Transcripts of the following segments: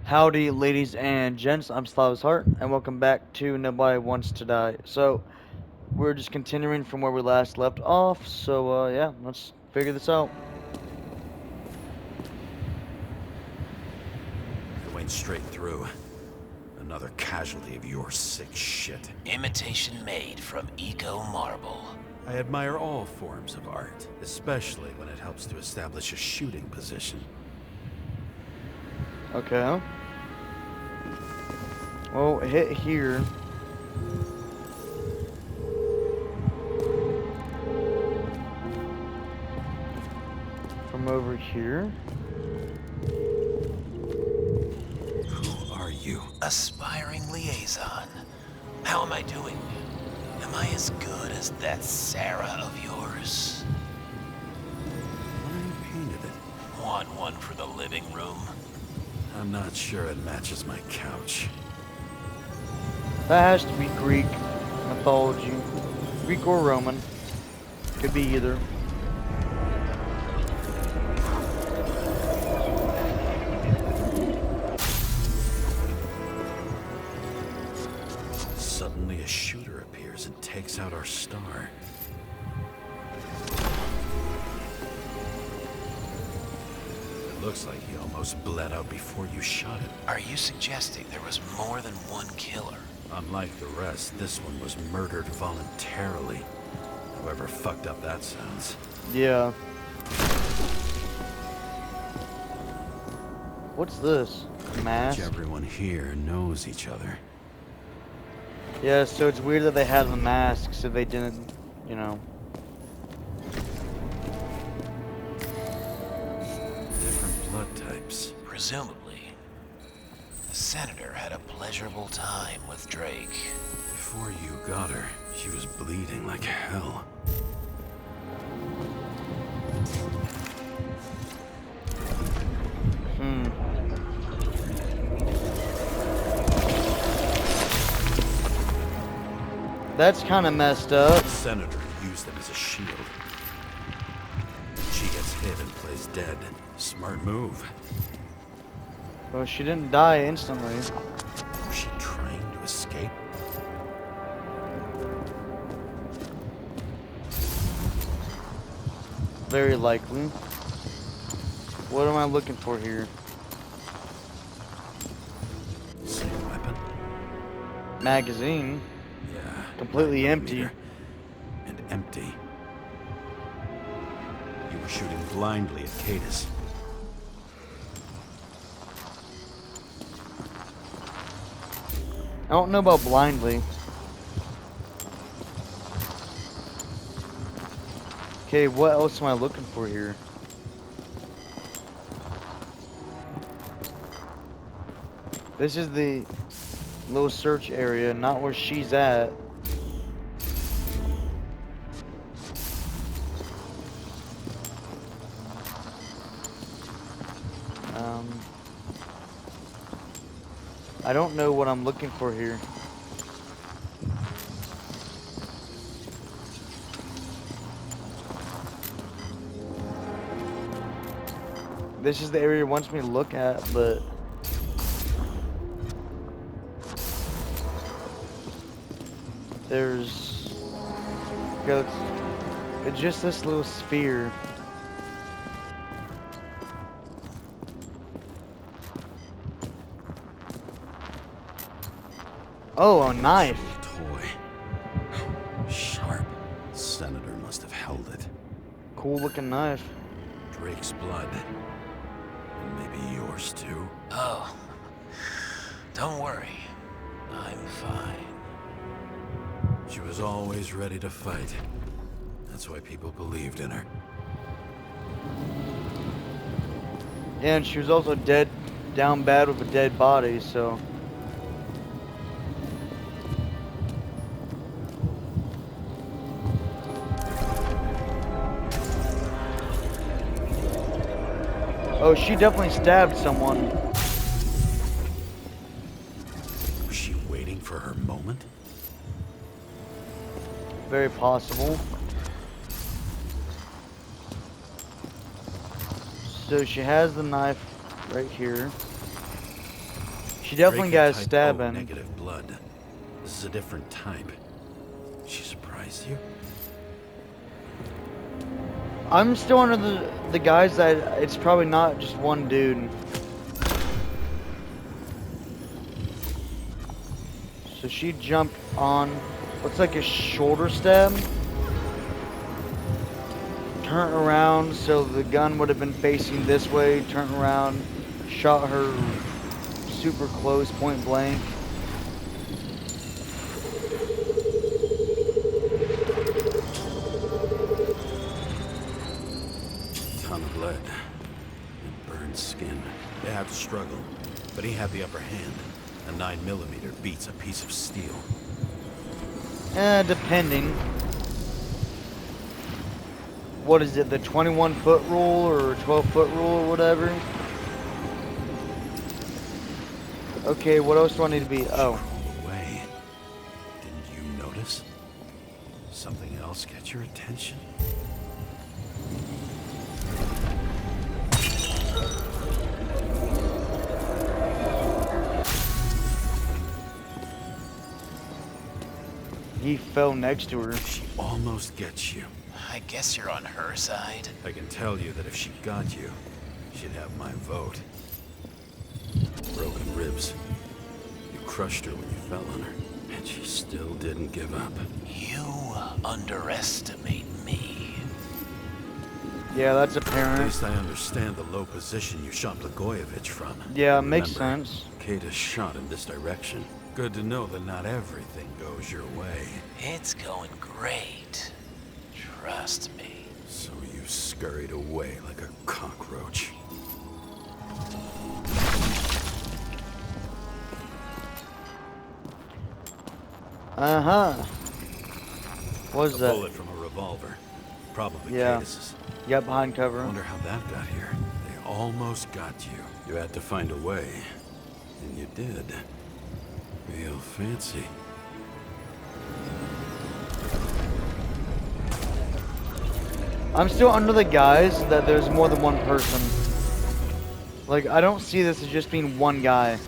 Howdy, ladies and gents. I'm Slav's Heart, and welcome back to Nobody Wants to Die. So, we're just continuing from where we last left off. So, yeah, let's figure this out. I went straight through. Another casualty of your sick shit. Imitation made from eco marble. I admire all forms of art, especially when it helps to establish a shooting position. Okay. Well, hit here. From over here. Who are you? Aspiring liaison. How am I doing? Am I as good as that Sarah of yours? Why painted it? Want one for the living room? I'm not sure it matches my couch. That has to be Greek mythology. Greek or Roman. Could be either. Suddenly a shooter appears and takes out our star. It looks like he almost bled out before you shot him. Are you suggesting there was more than one killer? Unlike the rest, this one was murdered voluntarily. However fucked up that sounds. Yeah. What's this? Mask? Everyone here knows each other. Yeah, so it's weird that they had the masks if they didn't, you know. Different blood types. Presumably, the senator had a pleasurable time with Drake. Before you got her, she was bleeding like hell. That's kind of messed up. The senator used them as a shield. She gets hit and plays dead. Smart move. Well, she didn't die instantly. Was she trying to escape? Very likely. What am I looking for here? Same weapon? Magazine. Yeah. Completely 9mm. empty. And empty. You were shooting blindly at Cadus. I don't know about blindly. Okay, what else am I looking for here? This is the little search area, not where she's at. I don't know what I'm looking for here. This is the area it wants me to look at, but there's it's just this little sphere. Oh, a knife. Toy. Sharp. Senator must have held it. Cool looking knife. Drake's blood. And maybe yours too. Oh, don't worry. I'm fine. She was always ready to fight. That's why people believed in her. Yeah, and she was also dead, down bad with a dead body, so. Oh, she definitely stabbed someone. Was she waiting for her moment? Very possible. So she has the knife right here. She definitely got a Type stab O in. negative blood. This is a different type. She surprised you? I'm still under the guise that it's probably not just one dude. So she jumped on, looks like a shoulder stab. Turned around, so the gun would have been facing this way. Turned around, shot her super close, point blank. Ton of lead. And burned skin. They had to struggle, but he had the upper hand. A 9mm beats a piece of steel. Depending. What is it, the 21-foot rule or 12-foot rule or whatever? Okay, what else do I need to be? Oh. Crawled away. Didn't you notice? Something else get your attention? He fell next to her. She almost gets you. I guess you're on her side. I can tell you that if she got you, she'd have my vote. Broken ribs. You crushed her when you fell on her, and she still didn't give up. You underestimate me. Yeah, that's At apparent. least I understand the low position you shot Blagojevich from. Yeah, makes Remember, sense. Kata's shot in this direction. Good to know that not everything goes your way. It's going great. Trust me. So you scurried away like a cockroach. Uh-huh. What is A that? bullet from a revolver. Probably Yeah. Katas's. Yep, behind cover. Wonder how that got here. They almost got you. You had to find a way. And you did. Real fancy. I'm still under the guise that there's more than one person. Like, I don't see this as just being one guy.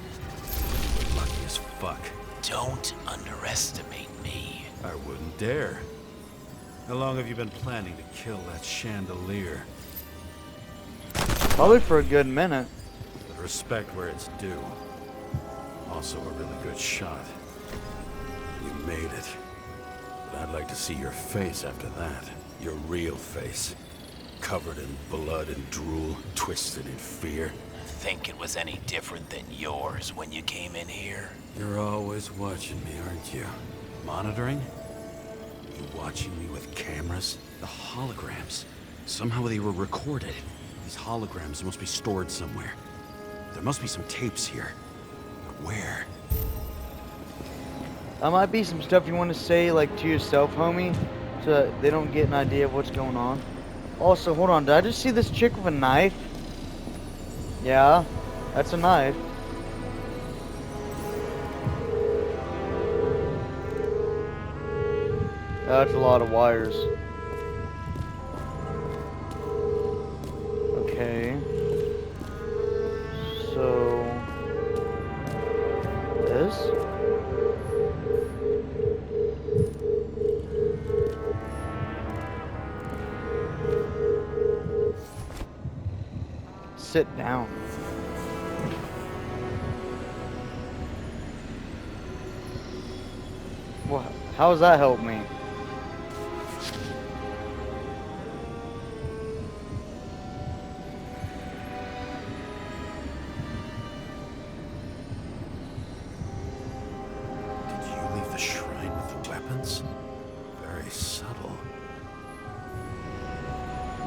Lucky as fuck. Don't underestimate me. I wouldn't dare. How long have you been planning to kill that chandelier? Probably for a good minute. But respect where it's due. Also a really good shot. You made it. But I'd like to see your face after that. Your real face. Covered in blood and drool, twisted in fear. Think it was any different than yours when you came in here? You're always watching me, aren't you? Monitoring? You watching me with cameras? The holograms. Somehow they were recorded. These holograms must be stored somewhere. There must be some tapes here. But where? That might be some stuff you want to say, like, to yourself, homie, so that they don't get an idea of what's going on. Also, hold on, did I just see this chick with a knife? Yeah, that's a knife. That's a lot of wires. Okay. So... this? Sit down. Well, how does that help me? Did you leave the shrine with the weapons? Very subtle.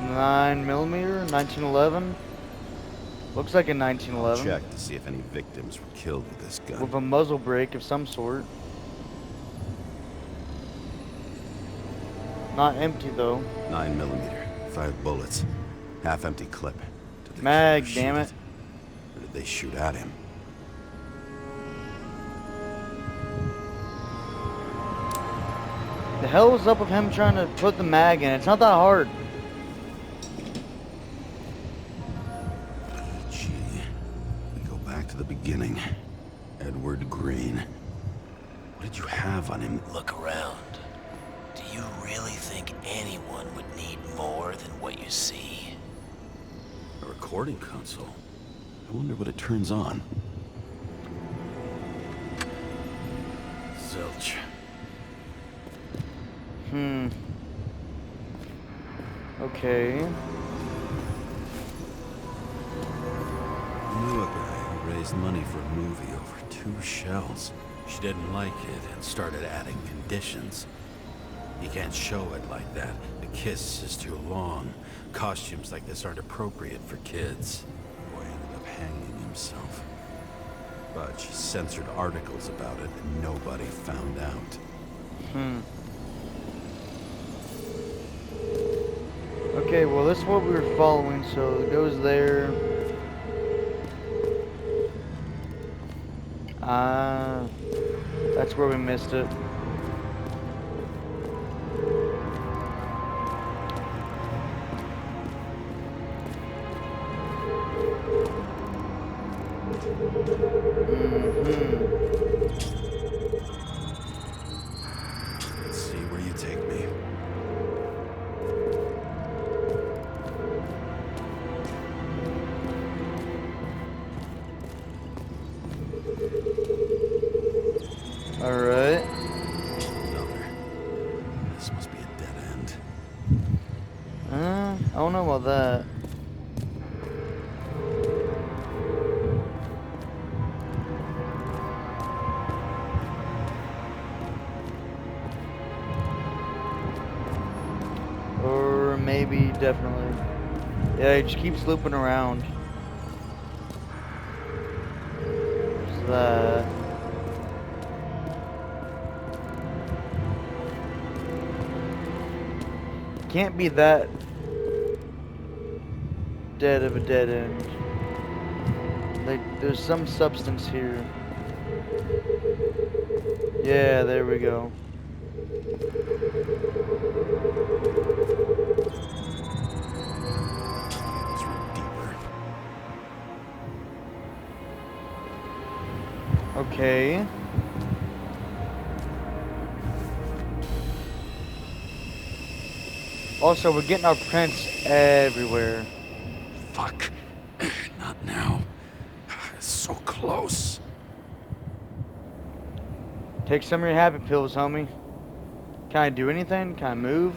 9mm, 1911. Looks like a 1911. Check to see if any victims were killed with this gun. With a muzzle brake of some sort. Not empty though. 9mm, 5 bullets, half-empty clip. Did the Mag, killer damn shoot it. Or did they shoot at him? The hell was up with him trying to put the mag in? It's not that hard. Gee, we go back to the beginning. Edward Green. What did you have on him? Look around. Do you really think anyone would need more than what you see? A recording console? I wonder what it turns on. Zilch. Okay. I knew a guy who raised money for a movie over 2 shells. She didn't like it and started adding conditions. You can't show it like that. The kiss is too long. Costumes like this aren't appropriate for kids. The boy ended up hanging himself. But she censored articles about it and nobody found out. Okay, well this is what we were following, so it goes there. That's where we missed it. Let's see where you take me. Alright. Another. This must be a dead end. I don't know about that. Or maybe, definitely. Yeah, it just keeps looping around. What's that? Can't be that dead of a dead end. Like, there's some substance here. Yeah, there we go. Let's read deeper. Okay. Also, we're getting our prints everywhere. Fuck. Not now. It's so close. Take some of your happy pills, homie. Can I do anything? Can I move?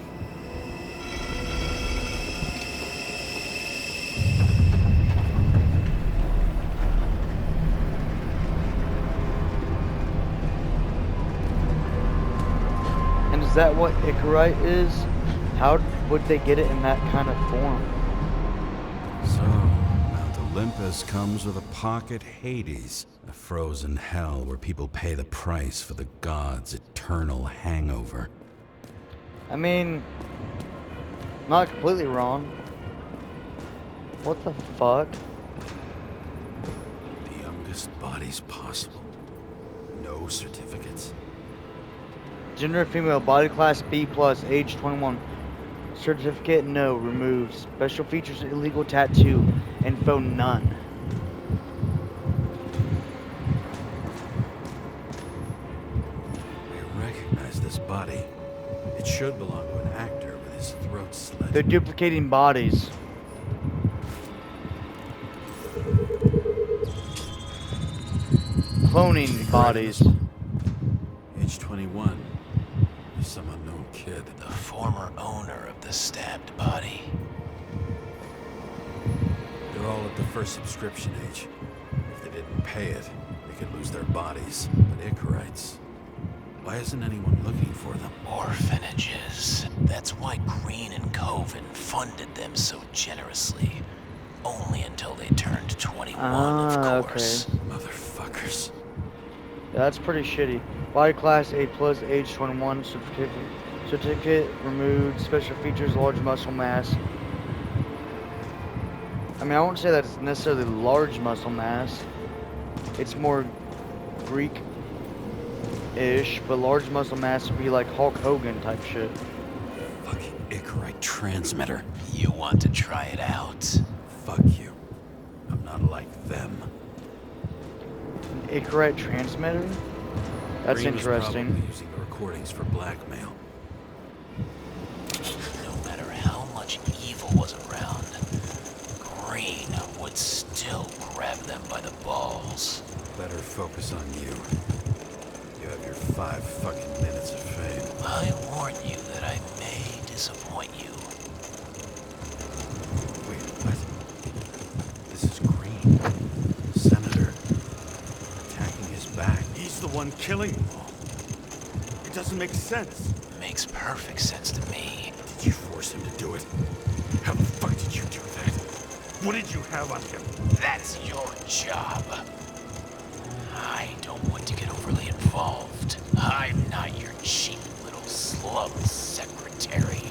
And is that what Icarite is? How would they get it in that kind of form? So, Mount Olympus comes with a pocket Hades. A frozen hell where people pay the price for the gods' eternal hangover. I mean, not completely wrong. What the fuck? The youngest bodies possible. No certificates. Gender female, body class B plus, age 21. Certificate no, removed. Special features illegal tattoo. Info none. I recognize this body. It should belong to an actor with his throat slit. They're duplicating bodies. Cloning bodies. Age 21. He's some unknown kid. The former owner of the stabbed body. They're all at the first subscription age. If they didn't pay it, they could lose their bodies. But Icarites, why isn't anyone looking for them? Orphanages. That's why Green and Coven funded them so generously. Only until they turned 21, of course. Okay. Motherfuckers. Yeah, that's pretty shitty. Body class A plus, age 21. Certificate removed. Special features, large muscle mass. I mean, I won't say that it's necessarily large muscle mass. It's more Greek-ish, but large muscle mass would be like Hulk Hogan type shit. Fucking Icarite transmitter. You want to try it out? Fuck you. I'm not like them. An a correct transmitter? That's Green was interesting. probably using the recordings for blackmail. No matter how much evil was around, Green would still grab them by the balls. Better focus on you. You have your 5 fucking minutes of fame. I warn you that I may disappoint you. Wait, what? This is Green. Senator. Attacking his back. He's the one killing them all. It doesn't make sense. Makes perfect sense to me. Did you force him to do it? How the fuck did you do that? What did you have on him? That's your job. I don't want to get overly involved. I'm not your cheap little slum secretary,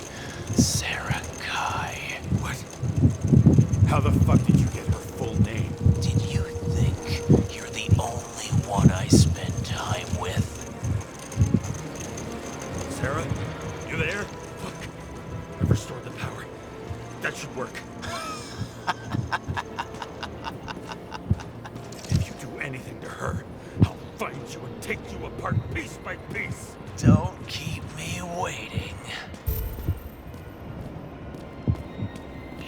Sarah Kai. What? How the fuck did you get her full name? Did you think you're the only one I spend time with? Sarah? You there? Look. I've restored the power. That should work. If you do anything to her, I'll find you and take you apart piece by piece. Don't keep me waiting.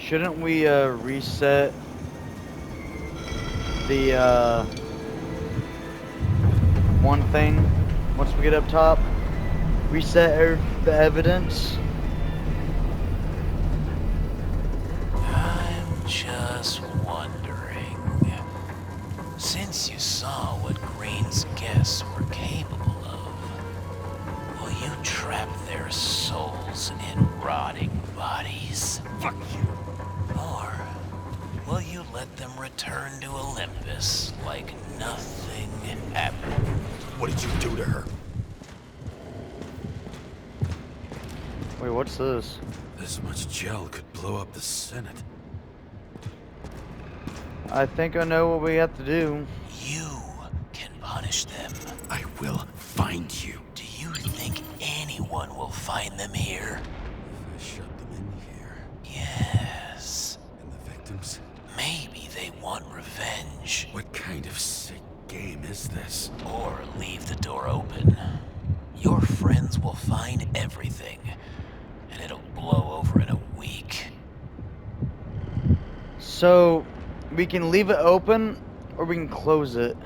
Shouldn't we reset the one thing once we get up top? Reset the evidence. I'm just wondering, since you saw what Green's guests were capable of, will you trap their souls in rotting bodies? Fuck you. Or will you let them return to Olympus like nothing happened? What did you do to her? Wait, what's this? This much gel could blow up the Senate. I think I know what we have to do. You can punish them. I will find you. Do you think anyone will find them here? If I shut them in here, Yes. and the victims? Maybe they want revenge. What kind of sick game is this? Or leave the door open. Your friends will find everything, and it'll blow over in a week. So, we can leave it open, or we can close it.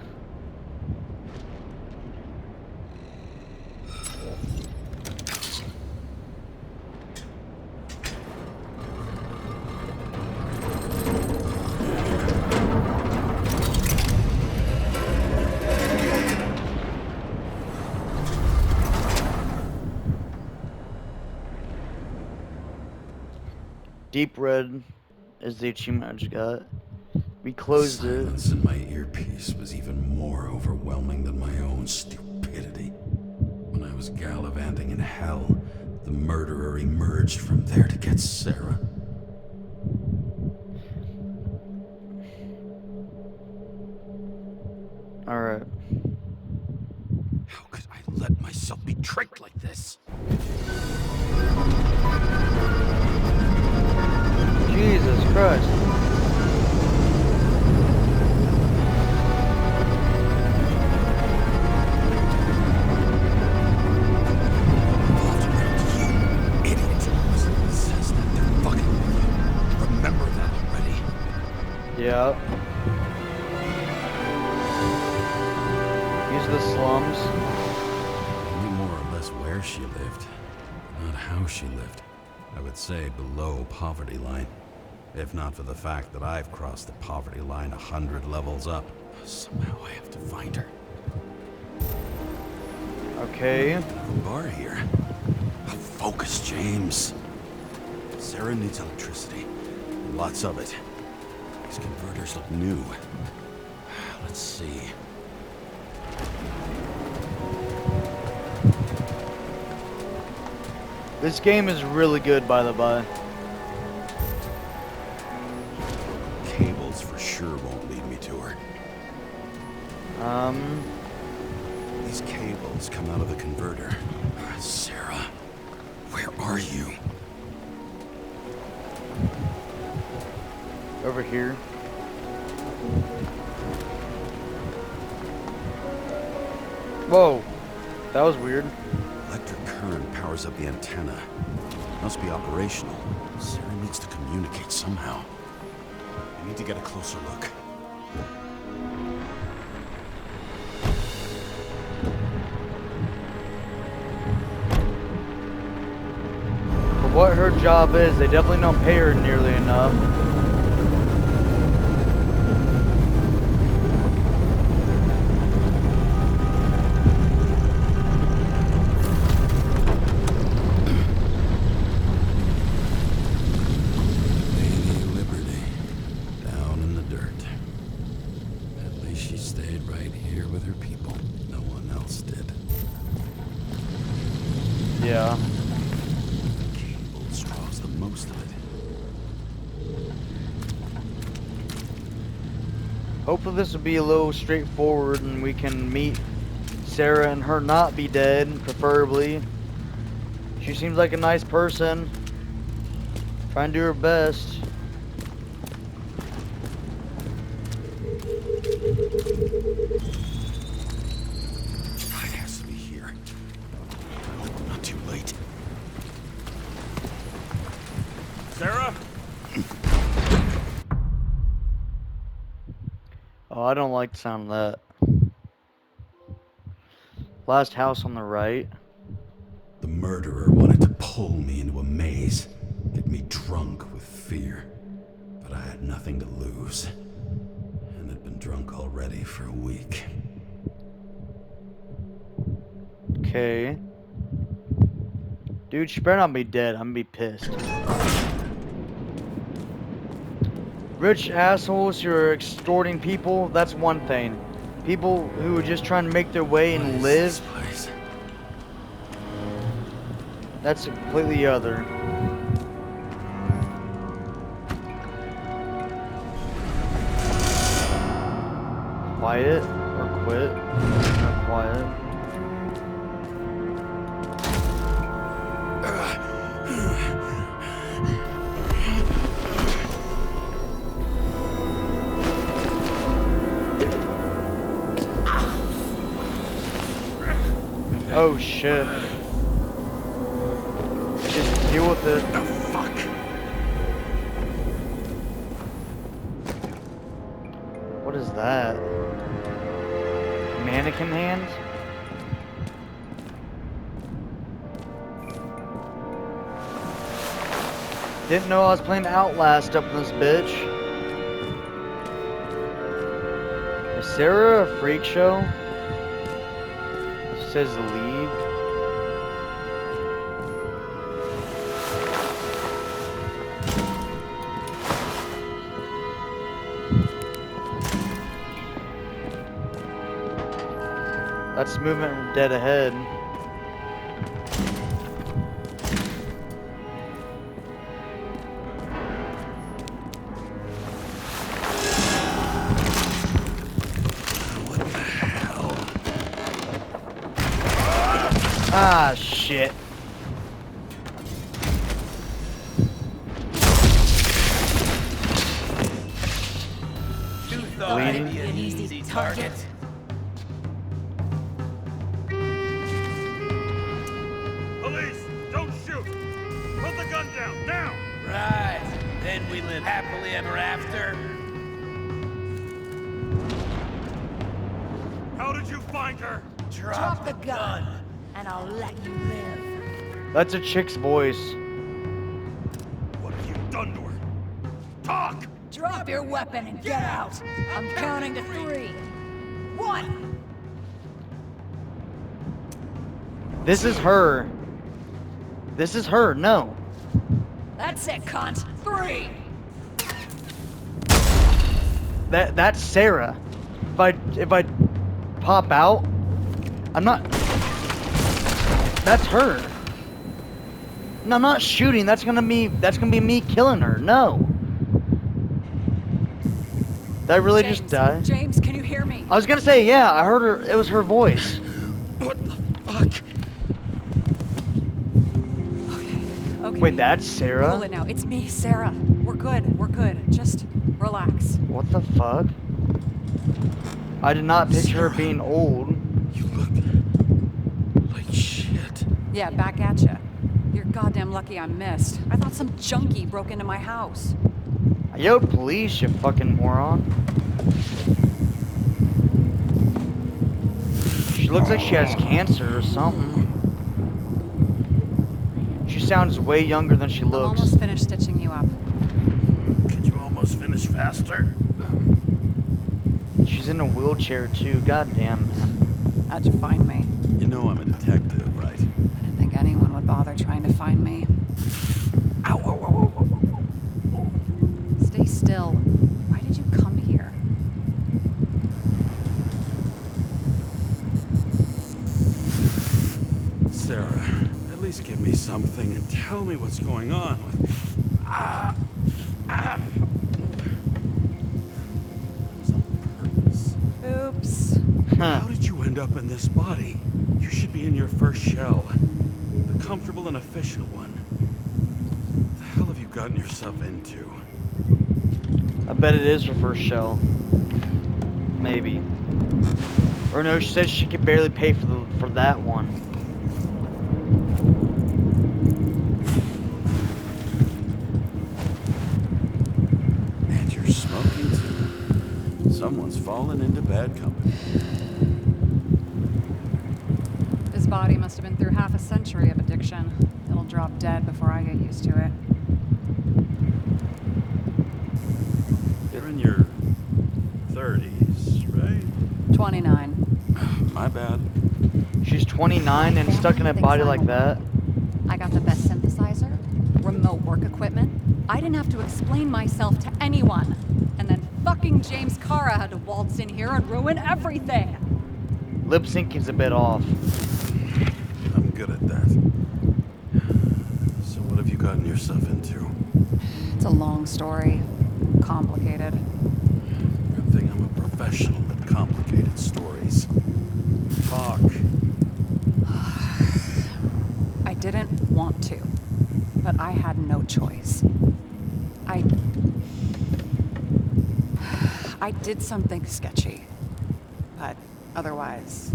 Deep red is the achievement I just got. We closed it. Silence in my earpiece was even more overwhelming than my own stupidity. When I was gallivanting in hell, the murderer emerged from there to get Sarah. Alright. How could I let myself be tricked like this? Jesus Christ. Yeah. These are the slums. I knew more or less where she lived, not how she lived. I would say below poverty line. If not for the fact that I've crossed the poverty line 100 levels up. Somehow I have to find her. Okay. No bar here. Focus, James. Sarah needs electricity. Lots of it. These converters look new. Let's see. This game is really good, by the by. Cables for sure won't lead me to her. These cables come out of the converter. Sarah, where are you? Over here. Whoa, that was weird. Electric current powers up the antenna. Must be operational. Sarah needs to communicate somehow. I need to get a closer look. For what her job is, they definitely don't pay her nearly enough. Lady Liberty, down in the dirt. At least she stayed right here with her people. No one else did. Yeah. Cable draws the most of it. Hopefully this will be a little straightforward and we can meet Sarah and her not be dead, preferably. She seems like a nice person. Try and do her best. It has to be here. Not too late. Sarah? Oh, I don't like the sound of that. Last house on the right. The murderer wanted to pull me into a maze, get me drunk with fear. But I had nothing to lose, and had been drunk already for a week. Okay. Dude, she better not be dead. I'm gonna be pissed. Rich assholes who are extorting people, that's one thing. People who are just trying to make their way and live, Place? that's completely other. Quiet or quit or quiet. Oh shit. Just deal with it. Oh, fuck. What is that? Mannequin hands? Didn't know I was playing Outlast up in this bitch. Is Sarah a freak show? She says leave. That's movement dead ahead. What the hell? Ah, shit. You thought I'd Bleeding. be an easy target? Police, don't shoot! Put the gun down, now! Right. Then we live happily ever after. How did you find her? Drop the gun. and I'll let you live. That's a chick's voice. What have you done to her? Talk! Drop your weapon and get out. I'm counting to 3. 1. This is her. This is her. No. That's it, cunt. 3. That's Sarah. If I pop out, I'm not. That's her. No, I'm not shooting. That's gonna be me killing her. No. Did I really just die? James, can you hear me? I was gonna say, yeah, I heard her. It was her voice. What the fuck? Okay. Wait, that's Sarah? Cool it now. It's me, Sarah. We're good. We're good. Just relax. What the fuck? I did not picture her being old. You look Yeah, back at ya. You're goddamn lucky I missed. I thought some junkie broke into my house. Yo, police, you fucking moron. She looks like she has cancer or something. She sounds way younger than she I'm looks. almost finished stitching you up. Could you almost finish faster? She's in a wheelchair too, goddamn. How'd you find me? You know I'm a detective, right? I didn't think anyone would bother trying to find me. Ow, ow, ow, ow, ow. Stay still. Why did you come here? Sarah, at least give me something and tell me what's going on. Some purpose. Oops. Huh. How did you end up in this body? You should be in your first shell. The comfortable and efficient one. What the hell have you gotten yourself into? I bet it is her first shell. Maybe. Or no, she said she could barely pay for that one. And you're smoking too. Someone's fallen into bad company. His body must have been through half a century of addiction. It'll drop dead before I get used to it. You're in your 30s, right? 29. My bad. She's 29 and stuck in a body like that. I got the best synthesizer, remote work equipment. I didn't have to explain myself to anyone. And then fucking James Cara had to waltz in here and ruin everything. Lip syncing's a bit off. I'm good at that. So what have you gotten yourself into? It's a long story. Complicated. Good thing I'm a professional at complicated stories. Talk. I didn't want to, but I had no choice. I did something sketchy, but otherwise...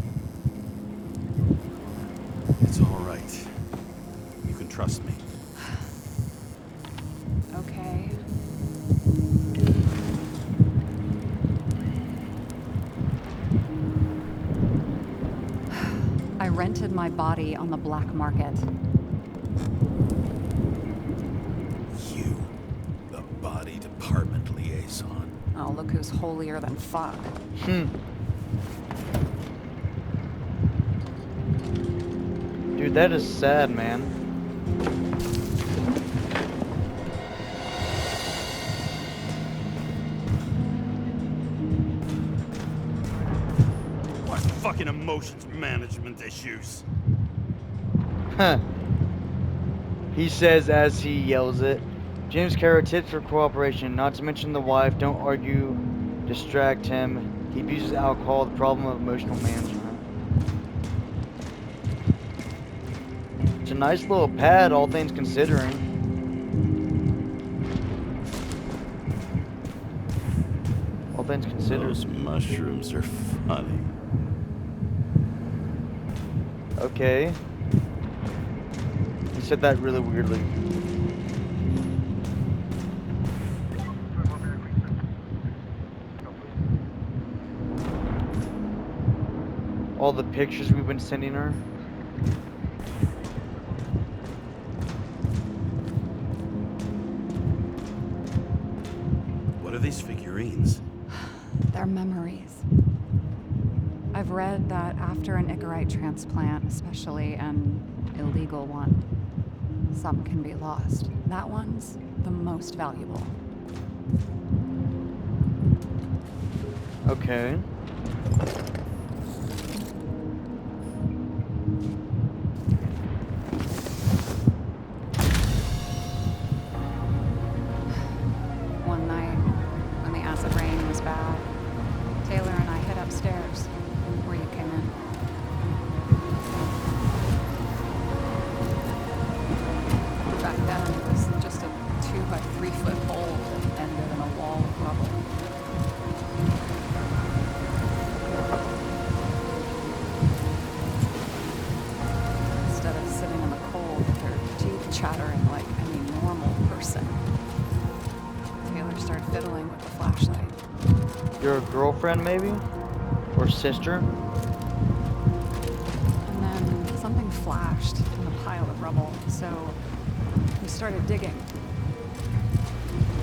It's all right. You can trust me. Okay. I rented my body on the black market. You, the body department liaison. Oh, look who's holier than fuck. Dude, that is sad, man. What fucking emotions management issues? Huh. He says as he yells it. James Cara tips for cooperation, not to mention the wife. Don't argue, distract him. He abuses alcohol, the problem of emotional management. It's a nice little pad, all things considering. All things considered. Those mushrooms are funny. Okay. He said that really weirdly. All the pictures we've been sending her. What are these figurines? They're memories. I've read that after an Icarite transplant, especially an illegal one, some can be lost. That one's the most valuable. Okay. One night, when the acid rain was bad, Taylor and I hid upstairs, where you came in. Back then, it was just a 2 by 3 foot hole that ended in a wall of rubble. chattering like any normal person. Taylor started fiddling with the flashlight. Your girlfriend, maybe? Or sister? And then something flashed in the pile of rubble, so we started digging.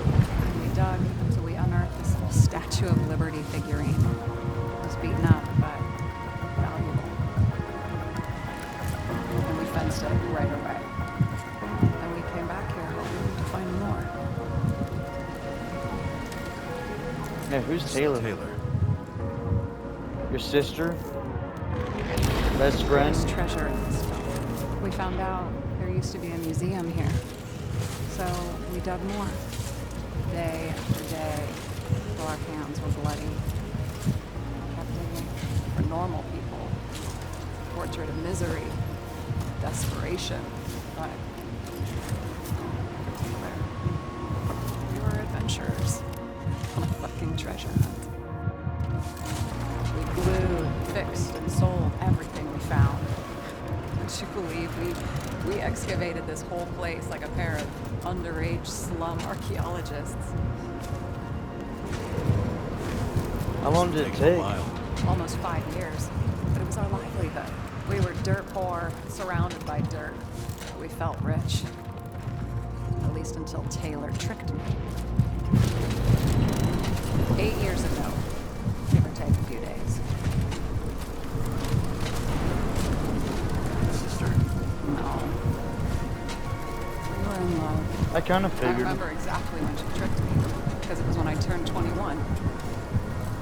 And we dug until we unearthed this little Statue of Liberty figurine. It was beaten up, but valuable. And we fenced it right away. And we came back here hoping to find more. Yeah, who's Taylor? Taylor. Your sister? Best friend? There's treasure in this stuff. We found out there used to be a museum here. So we dug more. Day after day, till our hands were bloody. We kept digging for normal people. Portrait of misery, desperation, but we were adventurers on a fucking treasure hunt. We glued, fixed, and sold everything we found. Would you believe we excavated this whole place like a pair of underage slum archaeologists? How long did it Takes a take? while. Almost 5 years. But it was our livelihood. We were dirt poor, surrounded by dirt. But we felt rich. At least until Taylor tricked me. 8 years ago. Give or take a few days. Sister. No. We were in love. I kind of I figured. remember exactly when she tricked me. Because it was when I turned 21.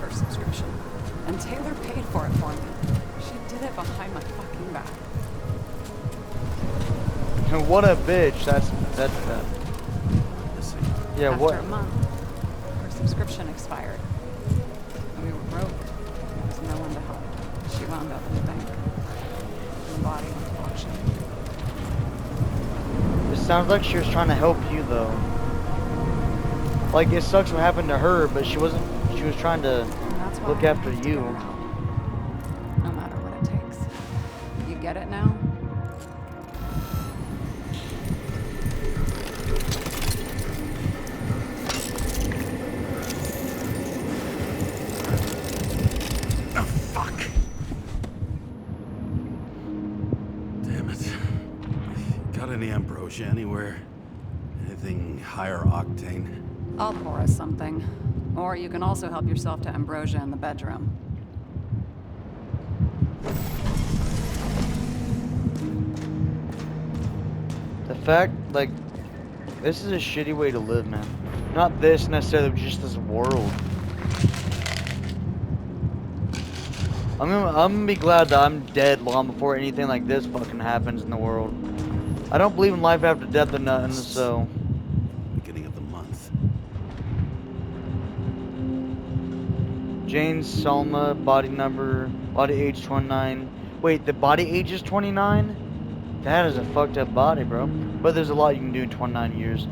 First subscription. And Taylor paid for it for me. She did it behind my fucking back. What a bitch. That's bad. Listen. Yeah, After what? a month, her subscription expired. And we were broke. There was no one to help. She wound up in the bank. And the body went to auction. It sounds like she was trying to help you, though. Like, it sucks what happened to her, but she wasn't. She was trying to And that's why look I after have to you. get her out. No matter what it takes. You get it now? Oh, fuck. Damn it. Got any ambrosia anywhere? Anything higher octane? I'll pour us something. Or you can also help yourself to ambrosia in the bedroom. The fact, like, this is a shitty way to live, man. Not this necessarily, but just this world. I'm gonna be glad that I'm dead long before anything like this fucking happens in the world. I don't believe in life after death or nothing, so. Beginning of the month. Jane Salma, body number, body age 29. Wait, the body age is 29? That is a fucked up body, bro. But there's a lot you can do in 29 years.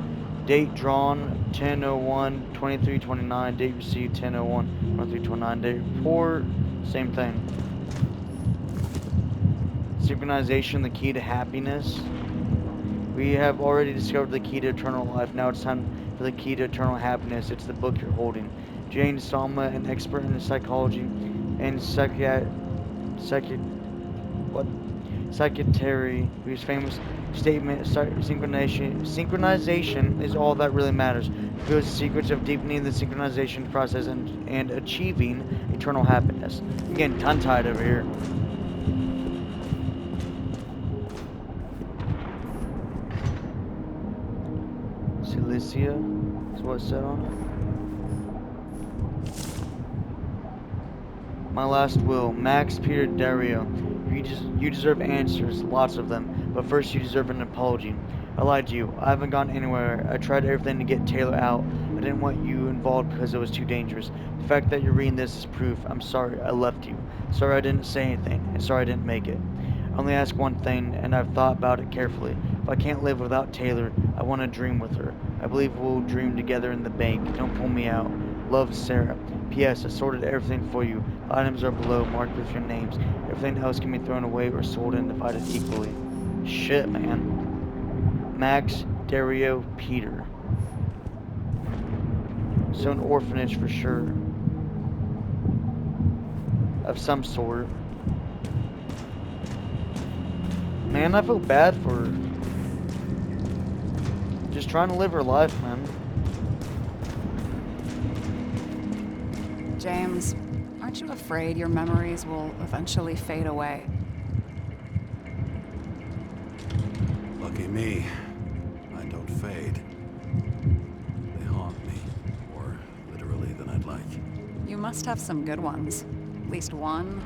Date drawn 10/01, 23/29. Date received 10/01, 23/29. Date report, same thing. Synchronization, the key to happiness. We have already discovered the key to eternal life. Now it's time for the key to eternal happiness. It's the book you're holding. Jane Salma, an expert in psychology and psychiatry, whose famous statement, synchronization is all that really matters. Reveals the secrets of deepening the synchronization process and achieving eternal happiness. I'm getting tongue-tied over here. Cilicia is what it said on it. My last will, Max Peter Dario. You deserve answers, lots of them, but first you deserve an apology. I lied to you. I haven't gone anywhere. I tried everything to get Taylor out. I didn't want you involved because it was too dangerous. The fact that you're reading this is proof. I'm sorry I left you. Sorry I didn't say anything, and sorry I didn't make it. I only ask one thing, and I've thought about it carefully. If I can't live without Taylor, I want to dream with her. I believe we'll dream together in the bank. Don't pull me out. Love, Sarah. P.S. I sorted everything for you. The items are below, marked with your names. Everything else can be thrown away or sold and divided equally. Shit, man. Max, Dario, Peter. So an orphanage for sure. Of some sort. Man, I feel bad for her. Just trying to live her life, man. James, aren't you afraid your memories will eventually fade away? Lucky me, I don't fade. They haunt me, more literally than I'd like. You must have some good ones. At least one.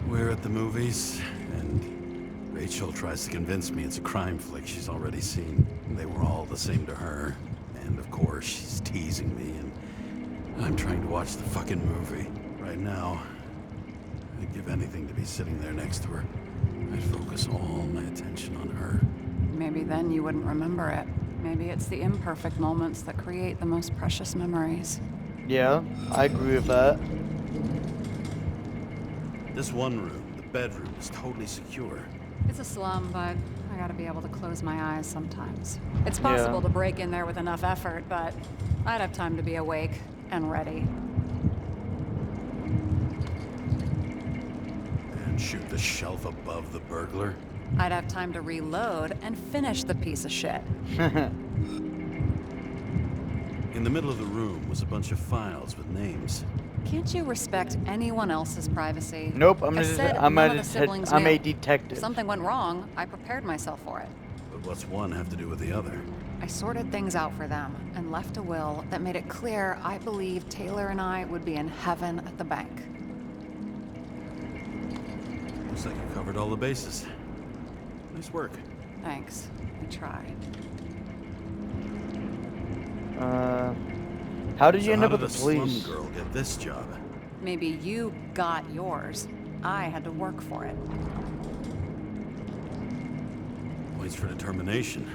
We're at the movies, and Rachel tries to convince me it's a crime flick she's already seen. They were all the same to her. And of course, she's teasing me, and I'm trying to watch the fucking movie. Right now, I'd give anything to be sitting there next to her. I'd focus all my attention on her. Maybe then you wouldn't remember it. Maybe it's the imperfect moments that create the most precious memories. Yeah, I agree with that. This one room, the bedroom, is totally secure. It's a slum, but I gotta be able to close my eyes sometimes. It's possible to break in there with enough effort, but I'd have time to be awake and ready. And shoot the shelf above the burglar. I'd have time to reload and finish the piece of shit. In the middle of the room was a bunch of files with names. Can't you respect anyone else's privacy? Nope, I'm a detective. If something went wrong, I prepared myself for it. But what's one have to do with the other? I sorted things out for them and left a will that made it clear I believed Taylor and I would be in heaven at the bank. Looks like you covered all the bases. Nice work. Thanks. I tried. How did you So end how up with did the a police? slum girl get this job? Maybe you got yours. I had to work for it. Points for determination.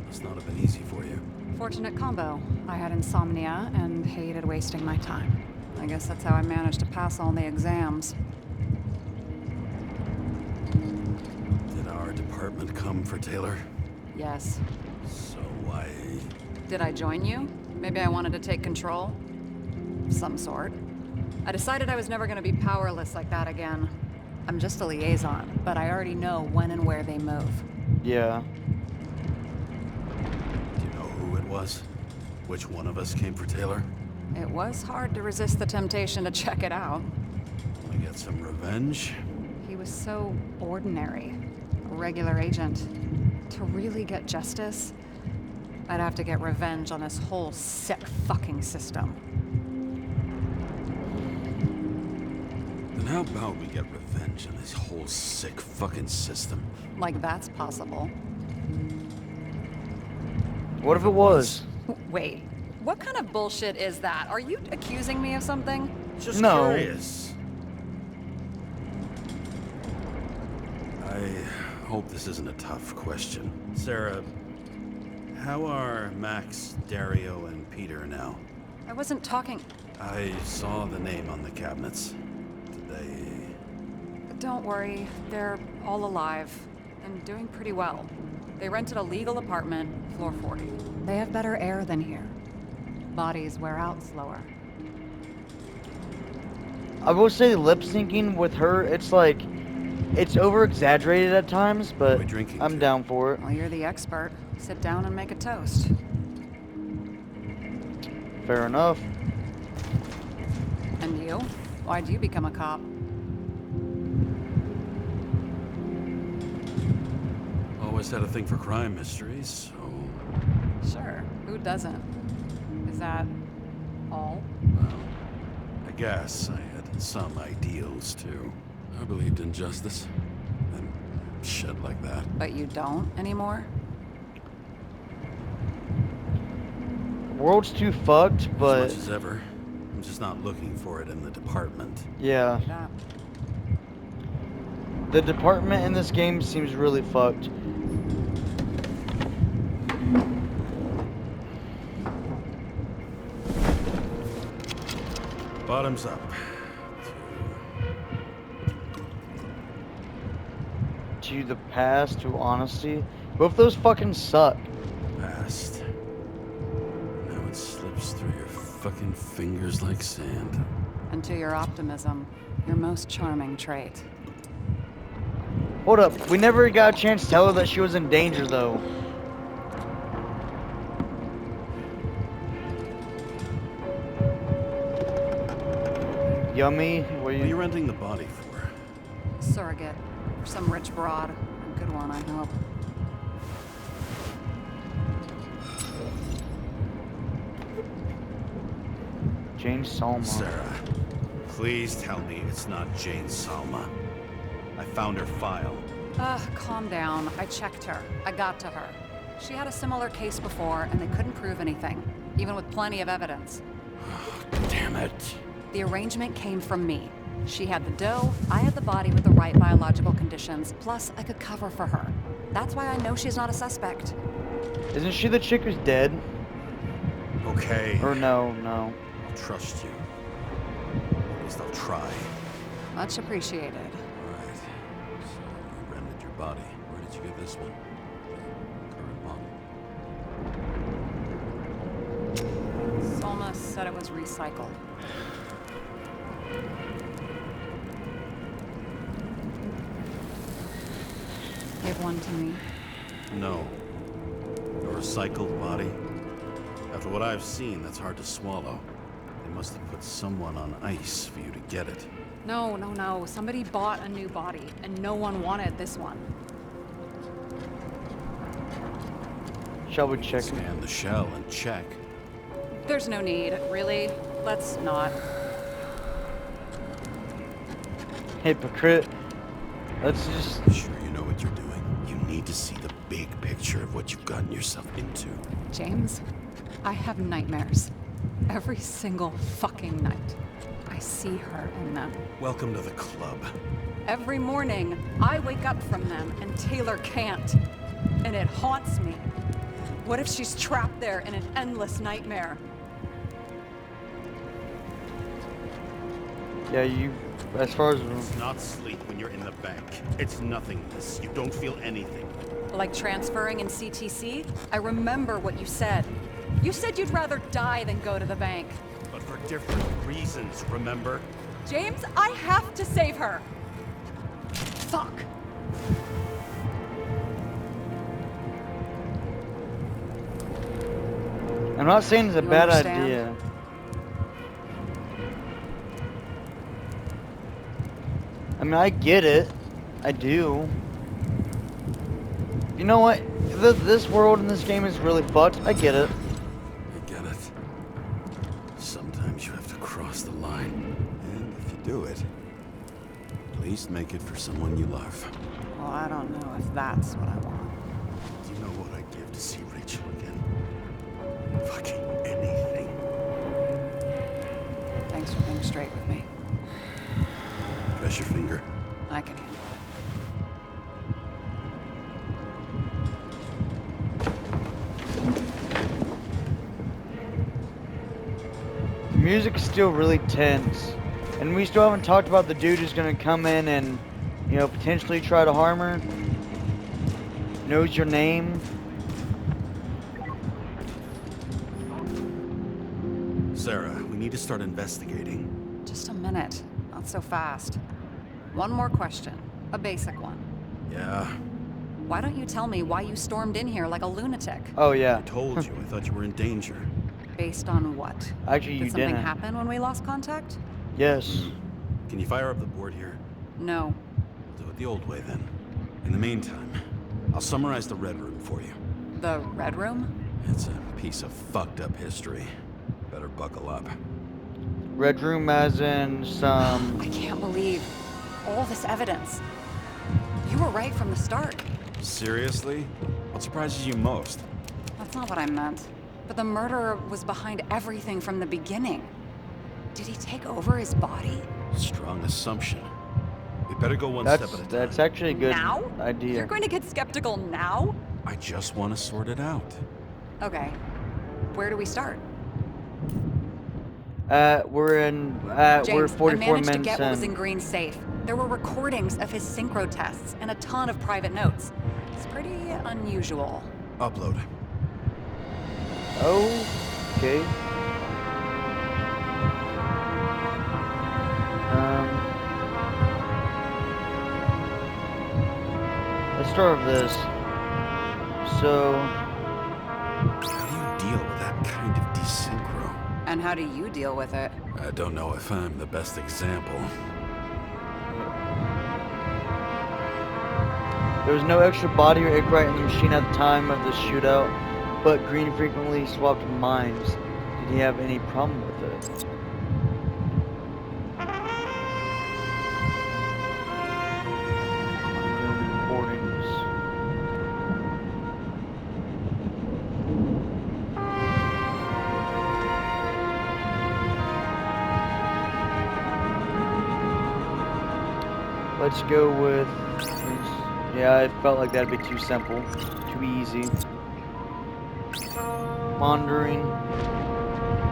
Must not have been easy for you. Fortunate combo. I had insomnia and hated wasting my time. I guess that's how I managed to pass all the exams. Did our department come for Taylor? Yes. So why... Did I join you? Maybe I wanted to take control? Some sort. I decided I was never gonna be powerless like that again. I'm just a liaison, but I already know when and where they move. Yeah. Do you know who it was? Which one of us came for Taylor? It was hard to resist the temptation to check it out. Want to get some revenge? He was so ordinary. A regular agent. To really get justice, I'd have to get revenge on this whole sick fucking system. Then how about we get revenge on this whole sick fucking system? Like that's possible. What if it was? Wait, what kind of bullshit is that? Are you accusing me of something? Just No. curious. I hope this isn't a tough question. Sarah, how are Max, Dario, and Peter now? I wasn't talking. I saw the name on the cabinets. Did they... Don't worry, they're all alive and doing pretty well. They rented a legal apartment, floor 40. They have better air than here. Bodies wear out slower. I will say lip syncing with her, it's like, it's over exaggerated at times, What but are we drinking I'm to? down for it. Well, you're the expert. Sit down and make a toast. Fair enough. And you? Why'd you become a cop? Always had a thing for crime mysteries, so... Sure, who doesn't? Is that all? Well, I guess I had some ideals, too. I believed in justice. And shit like that. But you don't anymore? World's too fucked, but As much as ever. I'm just not looking for it in the department. yeah. Yeah. The department in this game seems really fucked. Bottoms up. to the past, to honesty. Both those fucking suck. Past. Now it slips through your fucking fingers like sand. And to your optimism, your most charming trait. Hold up, we never got a chance to tell her that she was in danger, though. Yummy, what What are you renting the body for? Surrogate. For some rich broad. A good one, I hope. Jane Salma. Sarah, please tell me it's not Jane Salma. I found her file. Calm down. I checked her. I got to her. She had a similar case before, and they couldn't prove anything, even with plenty of evidence. Damn it. The arrangement came from me. She had the dough, I had the body with the right biological conditions, plus I could cover for her. That's why I know she's not a suspect. Isn't she the chick who's dead? Okay. Or no. I'll trust you. At least I'll try. Much appreciated. Alright. So you rented your body. Where did you get this one? The current model. Salma said it was recycled. Give one to me. No. A recycled body? After what I've seen, that's hard to swallow. They must have put someone on ice for you to get it. No. Somebody bought a new body, and no one wanted this one. Shall we check? Scan the shell and check. There's no need, really. Let's not. Hypocrite. Let's just... Sure you know what you're doing. You need to see the big picture of what you've gotten yourself into. James, I have nightmares. Every single fucking night. I see her in them. Welcome to the club. Every morning, I wake up from them and Taylor can't. And it haunts me. What if she's trapped there in an endless nightmare? Yeah, as far as... It's not sleep when you're in the bank. It's nothingness. You don't feel anything. Like transferring in CTC? I remember what you said. You said you'd rather die than go to the bank. But for different reasons, remember? James, I have to save her. Fuck. I'm not saying it's a You bad understand? idea. I mean, I get it. I do. You know what? This world in this game is really fucked. I get it. I get it. Sometimes you have to cross the line. And if you do it, at least make it for someone you love. Well, I don't know if that's what I want. Do you know what I'd give to see Rachel again? Fucking anything. Thanks for being straight with me. Press your finger. I can handle it. The music is still really tense. And we still haven't talked about the dude who's gonna come in and, you know, potentially try to harm her. Knows your name. Sarah, we need to start investigating. Just a minute. Not so fast. One more question. A basic one. Yeah, Why don't you tell me why you stormed in here like a lunatic? Oh yeah. I told you. I thought you were in danger. Based on what? Actually, you Did something didn't. happen when we lost contact? Yes. Can you fire up the board here? No. We'll do it the old way then. In the meantime, I'll summarize the Red Room for you. The Red Room? It's a piece of fucked up history. Better buckle up. Red room as in some... I can't believe all this evidence. You were right from the start. Seriously? What surprises you most? That's not what I meant. But the murderer was behind everything from the beginning. Did he take over his body? Strong assumption. We better go one step at a time. That's actually a good Now? idea. You're going to get skeptical now? I just want to sort it out. Okay. Where do we start? We're James, we're I 44 managed to minutes get what was in in. Green's safe. There were recordings of his synchro tests and a ton of private notes. It's pretty unusual. Upload. Okay. Let's start with this. So, How do you deal with that kind of desynchro? And how do you deal with it? I don't know if I'm the best example. there was no extra body or Icarite in the machine at the time of the shootout, but Green frequently swapped minds. Did he have any problem with it? Recordings. Let's go with... Yeah, it felt like that'd be too simple. Too easy. Monitoring.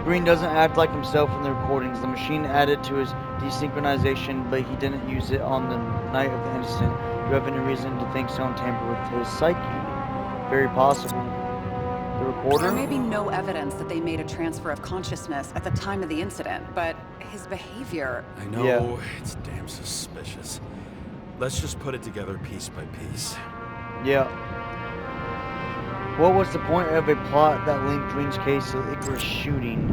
Green doesn't act like himself in the recordings. The machine added to his desynchronization, but he didn't use it on the night of the incident. Do you have any reason to think someone tampered with his psyche? Very possible. The recorder? There may be no evidence that they made a transfer of consciousness at the time of the incident, but his behavior... I know, Yeah. it's damn suspicious. Let's just put it together piece by piece. Yeah. What was the point of a plot that linked Green's case to Icarus shooting?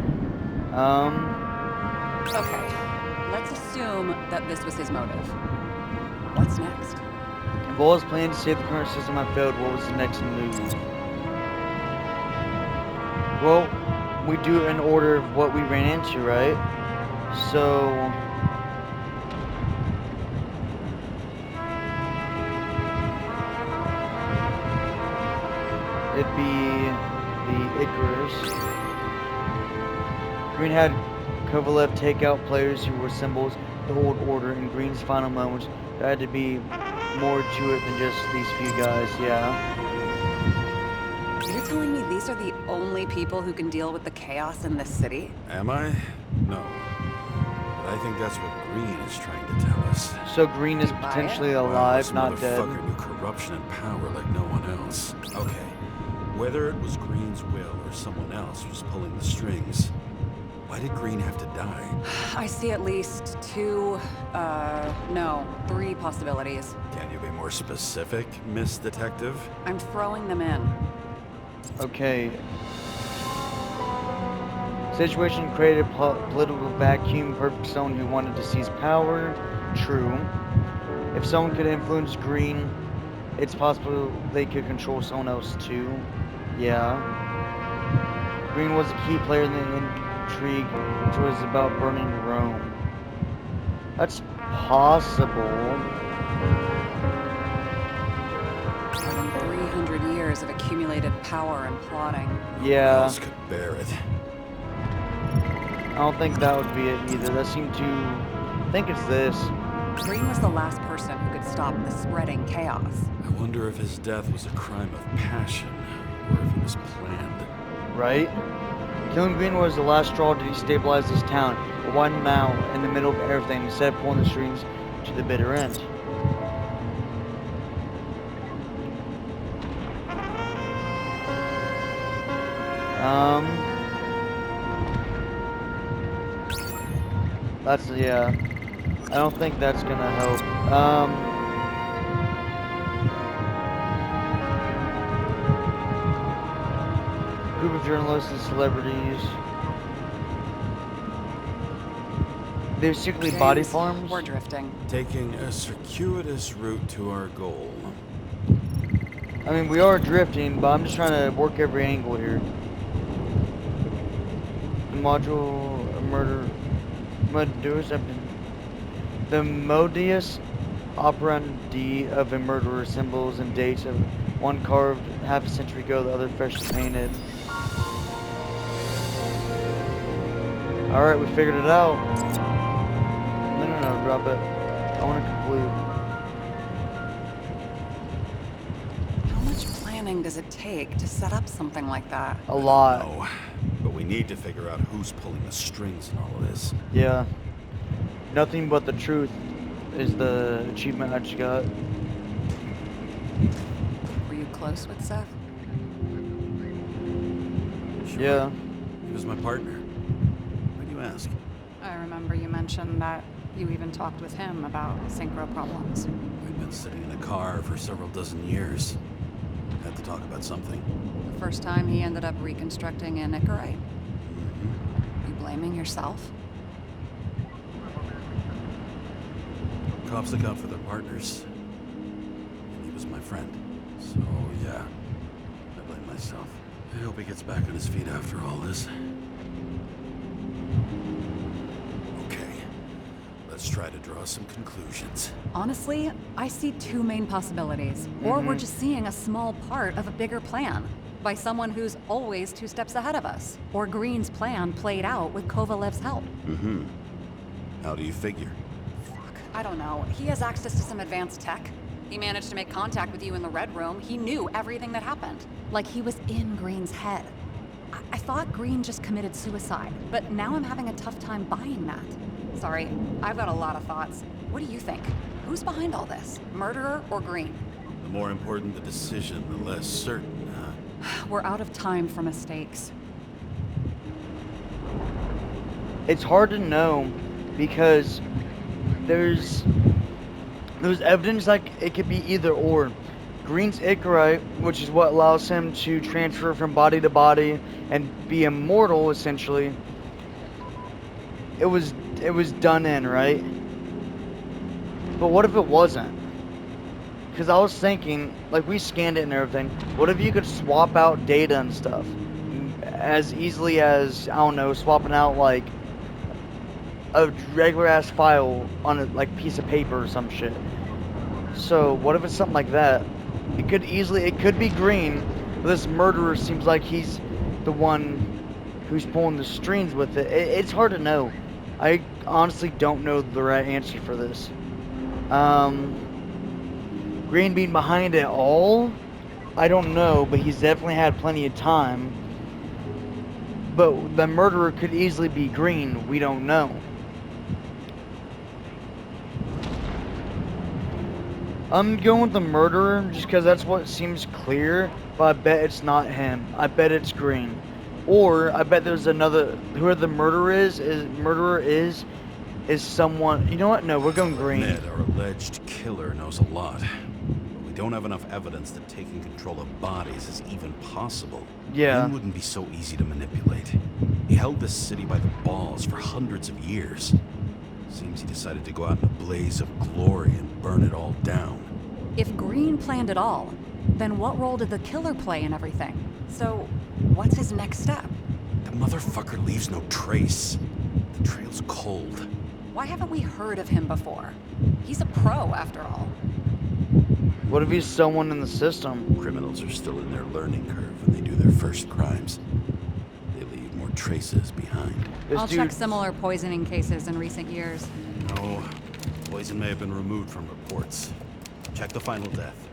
Okay, let's assume that this was his motive. What's next? If all his plan to save the current system had failed, what was the next move? Well, we do it in order of what we ran into, right? So... it'd be the Icarus. Green had Kovalev take out players who were symbols of the old order. In Green's final moments, there had to be more to it than just these few guys, yeah. You're telling me these are the only people who can deal with the chaos in this city? Am I? No. But I think that's what Green is trying to tell us. So Green is Buy it? potentially Well, alive, this not dead. motherfucker knew corruption and power like no one else. Okay. Whether it was Green's will or someone else was pulling the strings, why did Green have to die? I see at least three possibilities. Can you be more specific, Miss Detective? I'm throwing them in. Okay. Situation created a political vacuum. Perfect someone who wanted to seize power. True. If someone could influence Green, it's possible they could control someone else too. Yeah. Green was a key player in the intrigue, which was about burning Rome. That's possible. More than 300 years of accumulated power and plotting. Who Yeah. else could bear it? I don't think that would be it either. That seemed to... I think it's this. Green was the last person who could stop the spreading chaos. I wonder if his death was a crime of passion, or if it was planned. Right? Killing Green was the last straw to destabilize this town. But why now, in the middle of everything, instead of pulling the strings to the bitter end? That's, yeah. I don't think that's gonna help. Group of journalists and celebrities. They're secretly body James, farms? We're drifting. Taking a circuitous route to our goal. I mean, we are drifting, but I'm just trying to work every angle here. The module murder... The modus operandi of a murderer, symbols and dates of one carved half a century ago, the other freshly painted. Alright, we figured it out. No, drop it. I want to conclude. How much planning does it take to set up something like that? A lot. No, but we need to figure out who's pulling the strings in all of this. Yeah. Nothing but the truth is the achievement I just got. Were you close with Seth? Sure. Yeah. He was my partner. Why do you ask? I remember you mentioned that you even talked with him about synchro problems. We'd been sitting in a car for several dozen years. Had to talk about something. The first time he ended up reconstructing an Icarite. You blaming yourself? Cops look out for their partners. And he was my friend. So, yeah. I blame myself. I hope he gets back on his feet after all this. Okay. Let's try to draw some conclusions. Honestly, I see two main possibilities. Or we're just seeing a small part of a bigger plan by someone who's always 2 steps ahead of us. Or Green's plan played out with Kovalev's help. Mm-hmm. How do you figure? Fuck, I don't know. He has access to some advanced tech. He managed to make contact with you in the Red Room. He knew everything that happened. Like he was in Green's head. I thought Green just committed suicide, but now I'm having a tough time buying that. Sorry, I've got a lot of thoughts. What do you think? Who's behind all this? Murderer or Green? The more important the decision, the less certain, huh? We're out of time for mistakes. It's hard to know because there's evidence like it could be either or. Green's Icarite, which is what allows him to transfer from body to body and be immortal, essentially. It was done in, right? But what if it wasn't? Because I was thinking, like, we scanned it and everything. What if you could swap out data and stuff as easily as, I don't know, swapping out like a regular ass file on a like piece of paper or some shit? So what if it's something like that? It could be Green, but this murderer seems like he's the one who's pulling the strings with it. It's hard to know. I honestly don't know the right answer for this. Green being behind it all, I don't know, but he's definitely had plenty of time. But the murderer could easily be Green. We don't know. I'm going with the murderer just because that's what seems clear, but I bet it's not him. I bet it's Green. Or I bet there's another, whoever the murderer is someone, you know what? No, we're going Green. Ned, our alleged killer, knows a lot. But we don't have enough evidence that taking control of bodies is even possible. Yeah. Green wouldn't be so easy to manipulate. He held this city by the balls for hundreds of years. Seems he decided to go out in a blaze of glory and burn it all down. If Green planned it all, then what role did the killer play in everything? So, what's his next step? The motherfucker leaves no trace. The trail's cold. Why haven't we heard of him before? He's a pro, after all. What if he's someone in the system? Criminals are still in their learning curve when they do their first crimes. They leave more traces behind. I'll check similar poisoning cases in recent years. No, poison may have been removed from reports. Check the final death.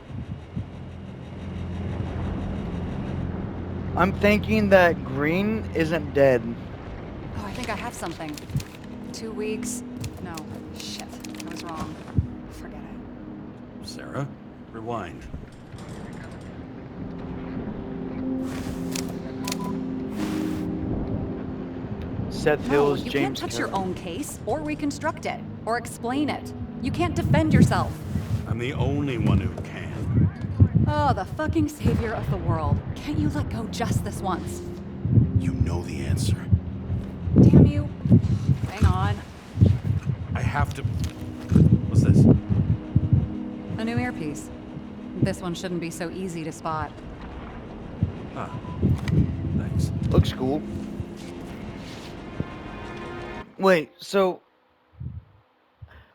I'm thinking that Green isn't dead. Oh, I think I have something. 2 weeks. No, shit. I was wrong. Forget it. Sarah, rewind. Seth No, Hills, you James can't touch Carroll. your own case, or reconstruct it, or explain it. You can't defend yourself. I'm the only one who can. Oh, the fucking savior of the world. Can't you let go just this once? You know the answer. Damn you. Hang on. I have to... What's this? A new earpiece. This one shouldn't be so easy to spot. Ah, thanks. Looks cool. Wait, so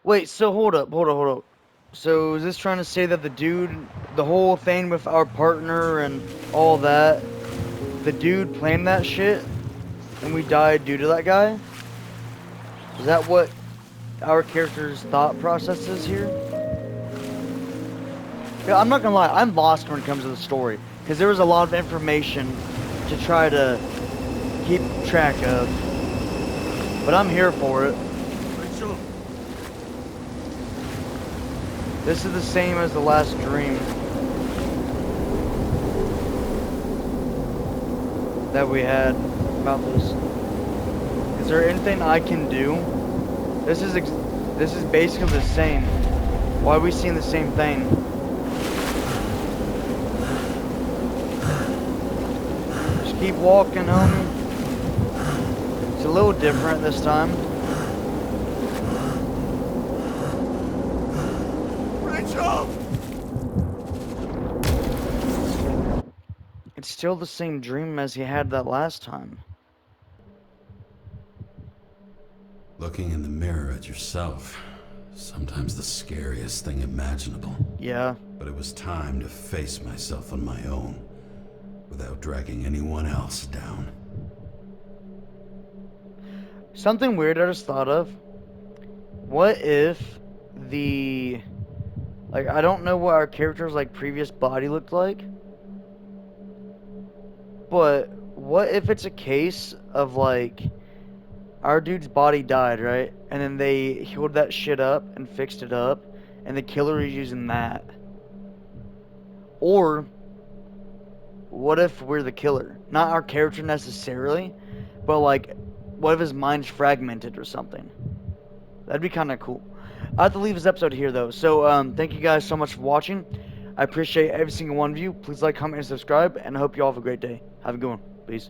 hold up. So is this trying to say that the whole thing with our partner and all that, the dude planned that shit and we died due to that guy? Is that what our character's thought process is here? Yeah, I'm not gonna lie, I'm lost when it comes to the story because there was a lot of information to try to keep track of. But I'm here for it. Rachel, This is the same as the last dream that we had about this. Is there anything I can do? This is basically the same. Why are we seeing the same thing? Just keep walking, homie. It's a little different this time. Rachel! It's still the same dream as he had that last time. Looking in the mirror at yourself, sometimes the scariest thing imaginable. Yeah. But it was time to face myself on my own, without dragging anyone else down. Something weird I just thought of. What if the... Like, I don't know what our character's, like, previous body looked like. But what if it's a case of, like... Our dude's body died, right? And then they healed that shit up and fixed it up. And the killer is using that. Or... What if we're the killer? Not our character necessarily. But, like... What if his mind's fragmented or something? That'd be kind of cool. I have to leave this episode here, though. So, thank you guys so much for watching. I appreciate every single one of you. Please like, comment, and subscribe. And I hope you all have a great day. Have a good one. Peace.